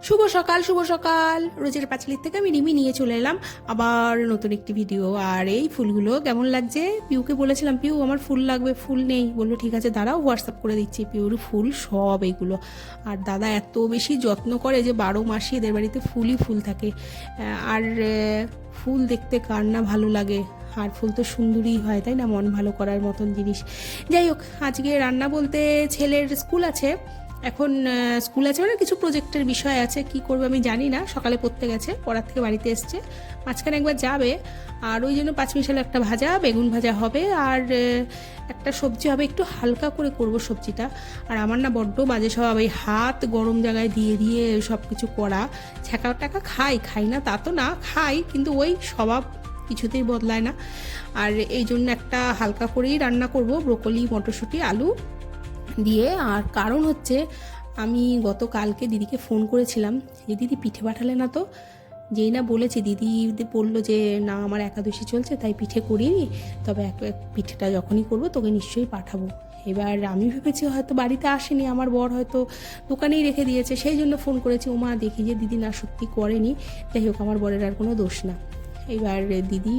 শুভ সকাল, শুভ সকাল। রোজের পাঁচালির থেকে আমি রিমি নিয়ে চলে এলাম আবার নতুন একটি ভিডিও। আর এই ফুলগুলো কেমন লাগছে? পিউকে বলেছিলাম, পিউ আমার ফুল লাগবে, ফুল নেই। বললো ঠিক আছে দাঁড়াও, হোয়াটসঅ্যাপ করে দিচ্ছি। পিউর ফুল সব এইগুলো। আর দাদা এত বেশি যত্ন করে যে 12 মাসই এদের বাড়িতে ফুলই ফুল থাকে। আর ফুল দেখতে কার না ভালো লাগে? আর ফুল তো সুন্দরই হয়, তাই না? মন ভালো করার মতন জিনিস। যাই হোক, আজকে রান্না বলতে ছেলের স্কুল আছে। এখন স্কুল আছে মানে কিছু প্রজেক্টের বিষয় আছে, কি করবে আমি জানি না। সকালে পড়তে গেছে, পড়ার থেকে বাড়িতে এসছে, মাঝখানে একবার যাবে। আর ওই জন্য পাঁচমিশালি একটা ভাজা, বেগুন ভাজা হবে। আর একটা সবজি হবে, একটু হালকা করে করব সবজিটা। আর আমার না বড্ড বাজে স্বভাব, এই হাত গরম জায়গায় দিয়ে দিয়ে সব কিছু করা। ছ্যাঁকা টাকা খাই না তা তো না, খাই, কিন্তু ওই স্বভাব কিছুতেই বদলায় না। আর এই জন্য একটা হালকা করেই রান্না করব, ব্রোকলি, মটরশুঁটি, আলু দিয়ে। আর কারণ হচ্ছে, আমি গতকালকে দিদিকে ফোন করেছিলাম যে দিদি পিঠে পাঠালে না তো। যেই না বলেছি, দিদি বললো যে না আমার একাদশী চলছে তাই পিঠে করিনি, তবে পিঠেটা যখনই করবো তোকে নিশ্চয়ই পাঠাবো। এবার আমি ভেবেছি হয়তো বাড়িতে আসেনি, আমার বর হয়তো দোকানেই রেখে দিয়েছে, সেই জন্য ফোন করেছি। ওমা দেখি যে দিদি না সত্যি করেনি। যাই হোক, আমার বরের আর কোনো দোষ না। এবার দিদি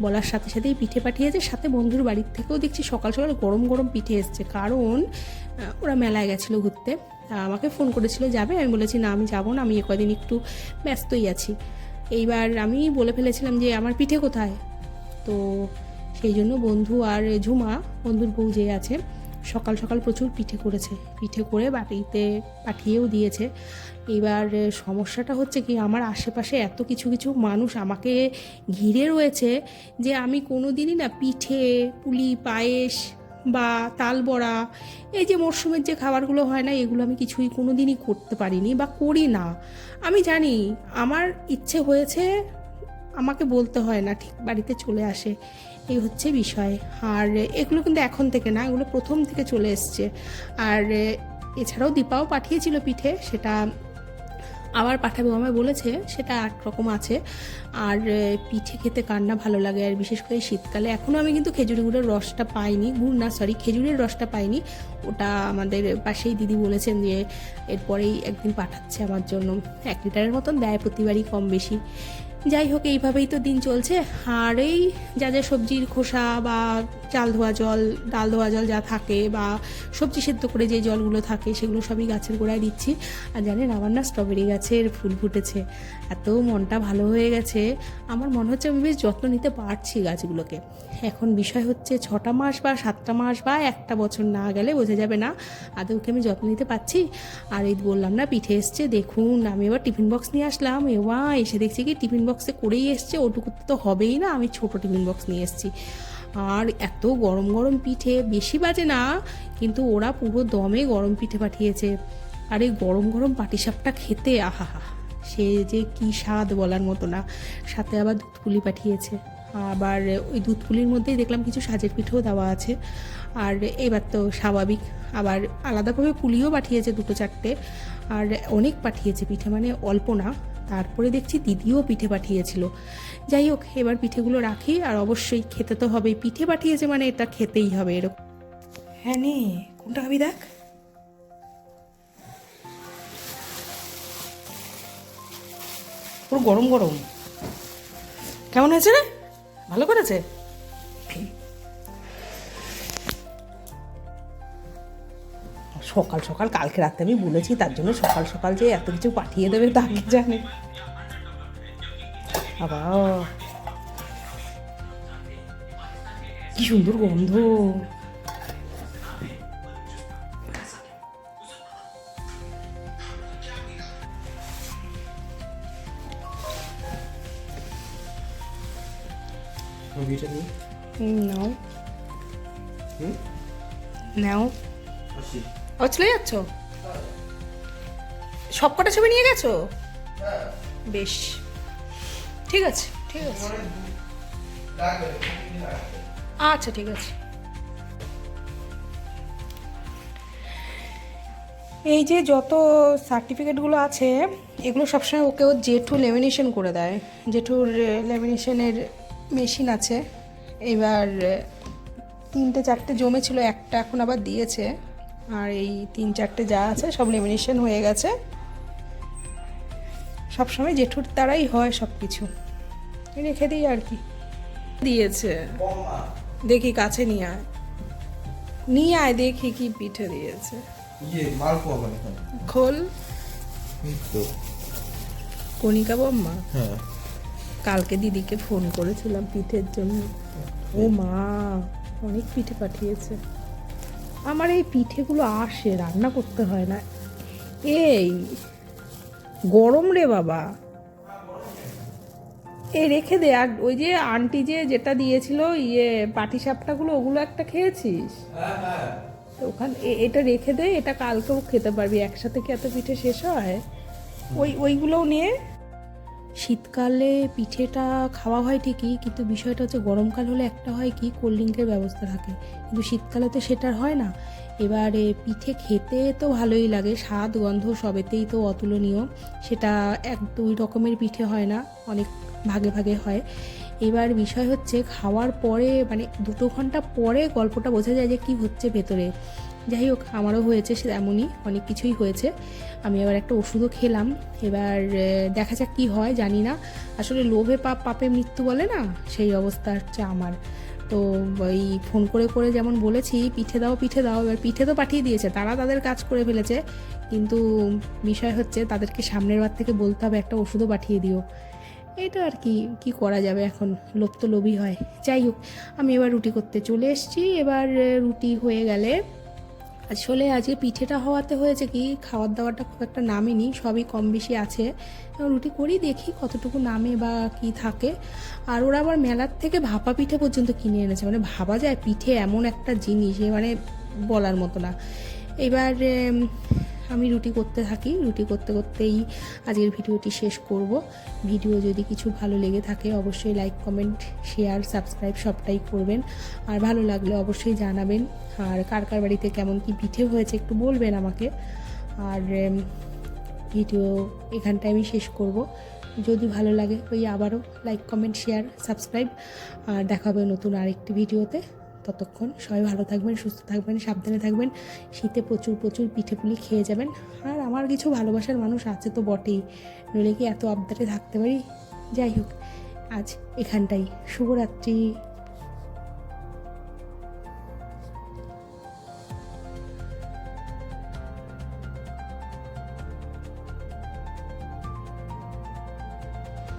বলার সাথে সাথেই পিঠে পাঠিয়েছে, সাথে বন্ধুর বাড়ির থেকেও দেখছি সকাল সকাল গরম গরম পিঠে এসছে। কারণ ওরা মেলায় গেছিলো ঘুরতে, আমাকে ফোন করেছিল যাবে, আমি বলেছি না আমি যাবো না, আমি এ কদিন একটু ব্যস্তই আছি। এইবার আমি বলে ফেলেছিলাম যে আমার পিঠে কোথায়। তো সেই জন্য বন্ধু আর ঝুমা, বন্ধুর বউ যে আছে, সকাল সকাল প্রচুর পিঠে করেছে, পিঠে করে বাড়িতে পাঠিয়েও দিয়েছে। এবার সমস্যাটা হচ্ছে কি, আমার আশেপাশে এত কিছু কিছু মানুষ আমাকে ঘিরে রয়েছে যে আমি কোনো দিনই না পিঠে, পুলি, পায়েস বা তাল বড়া, এই যে মরশুমের যে খাবারগুলো হয় না, এগুলো আমি কিছুই কোনো দিনই করতে পারিনি বা করি না। আমি জানি আমার ইচ্ছে হয়েছে, আমাকে বলতে হয় না, ঠিক বাড়িতে চলে আসে, এই হচ্ছে বিষয়। আর এগুলো কিন্তু এখন থেকে না, এগুলো প্রথম থেকে চলে এসছে। আর এছাড়াও দীপাও পাঠিয়েছিল পিঠে, সেটা আবার পাঠাবো আমায় বলেছে, সেটা একরকম আছে। আর পিঠে খেতে কার না ভালো লাগে, আর বিশেষ করে শীতকালে। এখনও আমি কিন্তু খেজুরি গুড়ের রসটা পাইনি, গুড় না সরি, খেজুরের রসটা পাইনি। ওটা আমাদের পাশেই দিদি বলেছেন যে এরপরেই একদিন পাঠাচ্ছে আমার জন্য। 1 লিটারের মতন দেয় প্রতিবারই, কম বেশি। যাই হোক, এইভাবেই তো দিন চলছে। আর এই যা যা সবজির খোসা বা চাল ধোয়া জল, ডাল ধোয়া জল যা থাকে, বা সবজি সেদ্ধ করে যে জলগুলো থাকে, সেগুলো সবই গাছের গোড়ায় দিচ্ছি। আর জানেন, আমার না স্ট্রবেরি গাছের ফুল ফুটেছে, এত মনটা ভালো হয়ে গেছে। আমার মনে হচ্ছে আমি বেশ যত্ন নিতে পারছি গাছগুলোকে। এখন বিষয় হচ্ছে 6টা মাস বা 7টা মাস বা 1টা বছর না গেলে বোঝা যাবে না আদৌকে আমি যত্ন নিতে পারছি। আর এই বললাম না পিঠে এসছে, দেখুন আমি এবার টিফিন বক্স নিয়ে আসলাম। এসে দেখছি কি টিফিন বক্সে করেই এসছে, ওটুকু তো হবেই না, আমি ছোট টিফিন বক্স নিয়ে এসেছি। আর এত গরম গরম পিঠে, বেশি বাজে না, কিন্তু ওরা পুরো দমে গরম পিঠে পাঠিয়েছে। আর এই গরম গরম পাটিসাপটা খেতে আহা, সে যে কি স্বাদ বলার মতো না। সাথে আবার দুধ পুলি পাঠিয়েছে, আবার ওই দুধ পুলির মধ্যেই দেখলাম কিছু সাজের পিঠেও দেওয়া আছে। আর এবার তো স্বাভাবিক, আবার আলাদাভাবে পুলিও পাঠিয়েছে 2-4টে। আর অনেক পাঠিয়েছে পিঠে, মানে অল্প না। তারপরে দেখছি দিদিও পিঠে পাঠিয়েছিল। যাই হোক, এবার পিঠেগুলো রাখি, আর অবশ্যই খেতে তো হবেই, পিঠে পাঠিয়েছে মানে এটা খেতেই হবে এরকম। হ্যাঁ নে, কোনটা খাবি দেখ। পুরো গরম গরম। কেমন হয়েছে রে? ভালো করেছে। সকাল সকাল, কালকে রাতে আমি বলেছি, তার জন্য সকাল সকাল যে এত কিছু পাঠিয়ে দেবে তা কে জানে। বাবা, কি সুন্দর গন্ধ। নাও নাও। ও চলে যাচ্ছ? সব কটা ছবি নিয়ে গেছো? বেশ, ঠিক আছে ঠিক আছে, আচ্ছা ঠিক আছে। এই যে যত সার্টিফিকেটগুলো আছে, এগুলো সবসময় ওকে ও জেঠু লেমিনেশন করে দেয়। জেঠুর লেমিনেশনের মেশিন আছে। এবার 3-4টে জমেছিল, একটা এখন আবার দিয়েছে। আর এই 3-4টে যা আছে সব লেমিনেশন হয়ে গেছে। সবসময় জেঠুর দ্বারাই হয় সব কিছু, রেখে দিই আর কি। দিয়েছে দেখি, কাছে নিয়ে আয় দেখি কি পিঠে দিয়েছে। মালপোয়া মানে খোল। তো কণিকা বম্মা, হ্যাঁ কালকে দিদিকে ফোন করেছিলাম পিঠের জন্য। ও মা, অনেক পিঠে পাঠিয়েছে। আমার এই পিঠেগুলো আসে, রান্না করতে হয় না। এই গরম রে বাবা, এ রেখে দে। আর ওই যে আন্টি যেটা দিয়েছিল পাটিসাপটাগুলো, ওগুলো একটা খেয়েছিস? তো ওখানে এটা রেখে দে, এটা কালকেও খেতে পারবি। একসাথে কি এত পিঠে শেষ হয়? ওইগুলোও নিয়ে। শীতকালে পিঠেটা খাওয়া হয় ঠিকই, কিন্তু বিষয়টা হচ্ছে গরমকাল হলে একটা হয় কি, কোল্ড ড্রিঙ্কের ব্যবস্থা থাকে, কিন্তু শীতকালে তো সেটার হয় না। এবারে পিঠে খেতে তো ভালোই লাগে, স্বাদ গন্ধ সবেতেই তো অতুলনীয়। সেটা এক দুই রকমের পিঠে হয় না, অনেক ভাগে ভাগে হয়। এবার বিষয় হচ্ছে খাওয়ার পরে, মানে 2 ঘন্টা পরে গল্পটা বোঝা যায় যে কি হচ্ছে ভেতরে। যাই হোক, আমারও হয়েছে সে এমনই, অনেক কিছুই হয়েছে। আমি আবার একটা ওষুধও খেলাম। এবার দেখা যাক কী হয়, জানি না। আসলে লোভে পাপে মৃত্যু বলে না, সেই অবস্থা হচ্ছে আমার। তো ওই ফোন করে করে যেমন বলেছি পিঠে দাও পিঠে দাও, এবার পিঠে তো পাঠিয়ে দিয়েছে, তারা তাদের কাজ করে ফেলেছে। কিন্তু বিষয় হচ্ছে তাদেরকে সামনের বার থেকে বলতে হবে একটা ওষুধও পাঠিয়ে দিও। এটা আর কি করা যাবে এখন, লোভ তো লোভই হয়। যাই হোক, আমি এবার রুটি করতে চলে এসেছি। এবার রুটি হয়ে গেলে, আসলে আজকে পিঠেটা হওয়াতে হয়েছে কি, খাওয়ার দাওয়াটা খুব একটা নামেনি, সবই কম বেশি আছে। রুটি করি, দেখি কতটুকু নামে বা কি থাকে। আর ওরা আবার মেলার থেকে ভাপা পিঠে পর্যন্ত কিনে এনেছে, মানে ভাবা যায় পিঠে এমন একটা জিনিস, মানে বলার মতো না। এবার আমি রুটি করতে থাকি, রুটি করতে করতেই আজকের ভিডিওটি শেষ করব। ভিডিও যদি কিছু ভালো লেগে থাকে অবশ্যই লাইক কমেন্ট শেয়ার সাবস্ক্রাইব সবটাই করবেন। আর ভালো লাগলে অবশ্যই জানাবেন। আর কার কার বাড়িতে কেমন কি পিঠে হয়েছে একটু বলবেন আমাকে। আর ভিডিও এখানটায় আমি শেষ করব। যদি ভালো লাগে ওই আবারও লাইক কমেন্ট শেয়ার সাবস্ক্রাইব। আর দেখা হবে নতুন আরেকটি ভিডিওতে। ততক্ষণ সবাই ভালো থাকবেন, সুস্থ থাকবেন, সাবধানে থাকবেন। শীতে প্রচুর প্রচুর পিঠেপুলি খেয়ে যাবেন। আর আমার কিছু ভালোবাসার মানুষ আছে তো বটেই, নইলে কি এত আবদারে থাকতে পারি। যাই হোক, আজ এখানটাই। শুভরাত্রি।